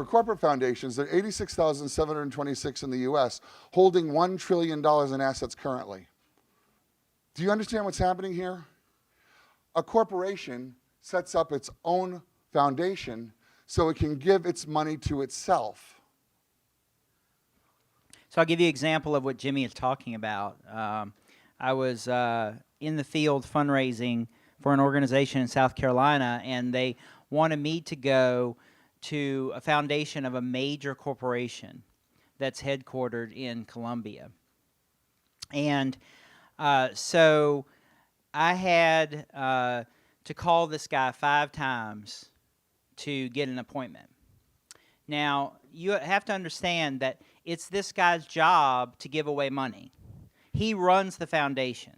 corporate foundations, there are 86,726 in the U.S. holding $1 trillion in assets currently. Do you understand what's happening here? A corporation sets up its own foundation so it can give its money to itself. So I'll give you an example of what Jimmy is talking about. I was in the field fundraising for an organization in South Carolina, and they wanted me to go to a foundation of a major corporation that's headquartered in Columbia. And so I had to call this guy 5 times to get an appointment. Now, you have to understand that it's this guy's job to give away money. He runs the foundation.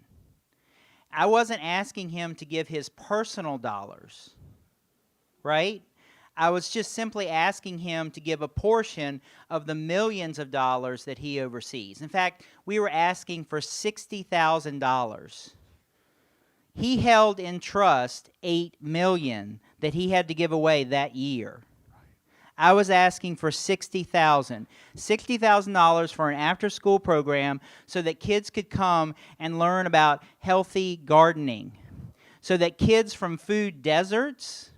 I wasn't asking him to give his personal dollars, right? I was just simply asking him to give a portion of the millions of dollars that he oversees. In fact, we were asking for $60,000. He held in trust $8 million that he had to give away that year. I was asking for $60,000 for an after-school program so that kids could come and learn about healthy gardening, so that kids from food deserts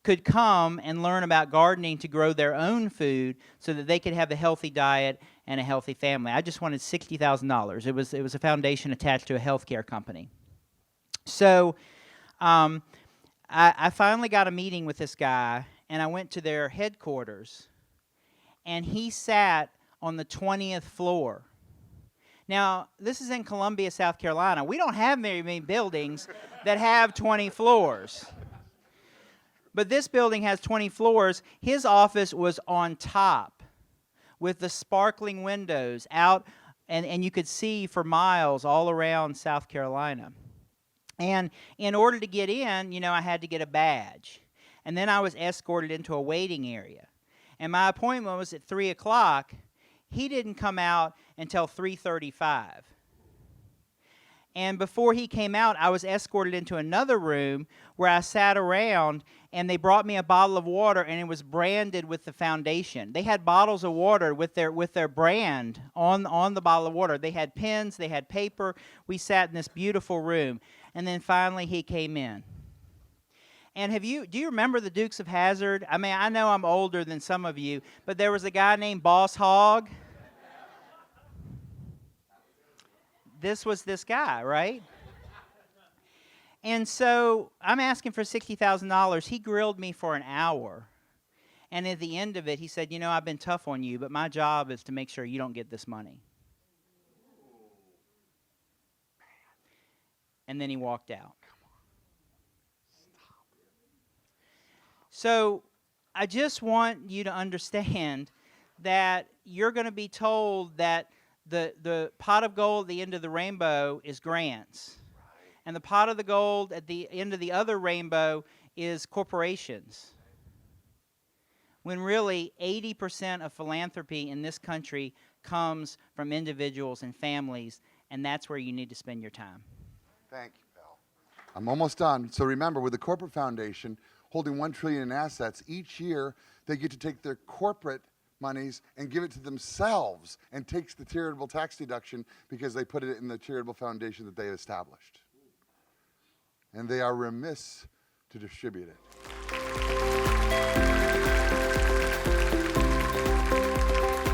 could come and learn about gardening to grow their own food so that they could have a healthy diet and a healthy family. I just wanted $60,000. It was a foundation attached to a healthcare company. So I finally got a meeting with this guy, and I went to their headquarters, and he sat on the 20th floor. Now, this is in Columbia, South Carolina. We don't have very many buildings that have 20 floors. But this building has 20 floors. His office was on top with the sparkling windows out, and you could see for miles all around South Carolina. And in order to get in, you know, I had to get a badge. And then I was escorted into a waiting area. And my appointment was at 3 o'clock. He didn't come out until 3:35. And before he came out, I was escorted into another room where I sat around, and they brought me a bottle of water, and it was branded with the foundation. They had bottles of water with their brand on the bottle of water. They had pens, they had paper. We sat in this beautiful room. And then finally he came in. And do you remember the Dukes of Hazzard? I mean, I know I'm older than some of you, but there was a guy named Boss Hogg. This was this guy, right? And so I'm asking for $60,000. He grilled me for an hour. And at the end of it, he said, you know, I've been tough on you, but my job is to make sure you don't get this money. And then he walked out. So I just want you to understand that you're going to be told that the pot of gold at the end of the rainbow is grants. And the pot of the gold at the end of the other rainbow is corporations. When really 80% of philanthropy in this country comes from individuals and families, and that's where you need to spend your time. Thank you, Bill. I'm almost done. So remember, with the corporate foundation holding $1 trillion in assets, each year they get to take their corporate monies and give it to themselves and takes the charitable tax deduction because they put it in the charitable foundation that they established. And they are remiss to distribute it.